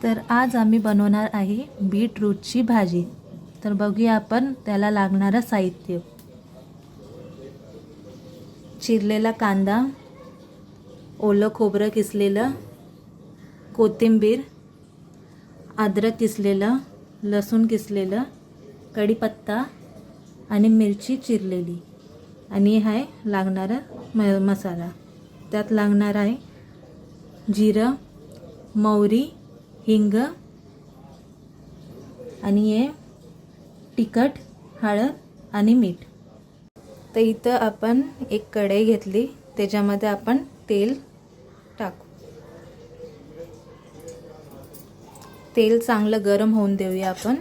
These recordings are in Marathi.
तर आज आम्ही बनवणार आहे बीटरूटची भाजी। तर बघूया आपण त्याला लागणारं साहित्य। चिरलेला कांदा, ओलं खोबरं किसलेलं, कोथिंबीर, अद्रक किसलेलं, लसूण किसलेलं, कढीपत्ता आणि मिरची चिरलेली आणि आहे लागणारा मसाला। त्यात लागणार आहे जिरं, मोहरी, हिंग आणि हे तिखट, हळद आणि मीठ। तर इथं आपण एक कढई घेतली, त्याच्यामध्ये आपण तेल टाकू। तेल चांगलं गरम होऊन देऊया आपण।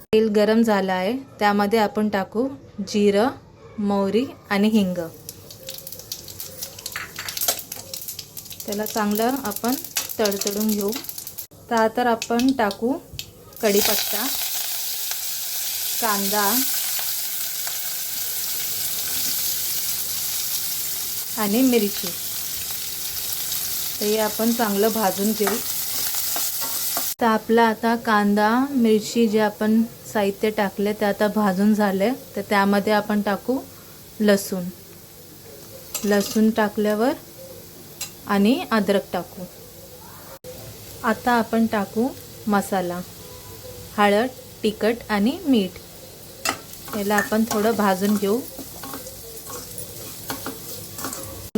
तेल गरम झालं आहे, त्यामध्ये आपण टाकू जिरं, मोहरी आणि हिंग। त्याला चांगलं आपण तडतडून घेऊ। त्यानंतर आपण टाकू कढीपत्ता, कांदा आणि मिरची। तर हे आपण चांगलं भाजून घेऊ। तर आपला आता कांदा, मिरची जे आपण साहित्य टाकले ते आता भाजून झाले। तर त्यामध्ये आपण टाकू लसूण। लसूण टाकल्यावर आणि अद्रक टाकू। आता आपण टाकू मसाला, हळद, तिखट आणि मीठ। याला आपण थोडं भाजून घेऊ।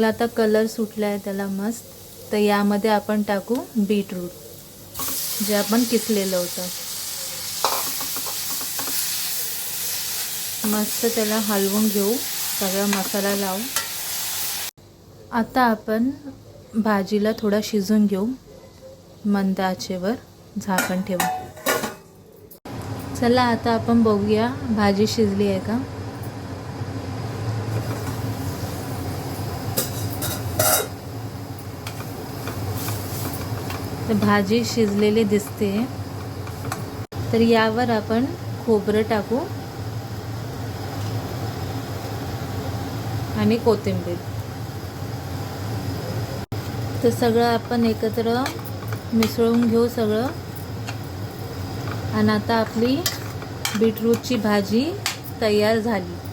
आता कलर सुटला आहे त्याला मस्त। तर यामध्ये आपण टाकू बीटरूट जे आपण किसलेलं होतं। मस्त त्याला हलवून घेऊ, सगळा मसाला लावू। आता आपण भाजीला थोडा शिजून घेऊ, मंद आचेवर झाकण ठेवू। चला आता आपण बघूया भाजी शिजली आहे का। तर भाजी शिजलेली दिसते। तर यावर आपण खोबरं टाकू आणि कोथिंबीर। तर सगळं आपण एकत्र मिसळून घेऊ सगळं। आणि आता आपली बीटरूटची भाजी तयार झाली।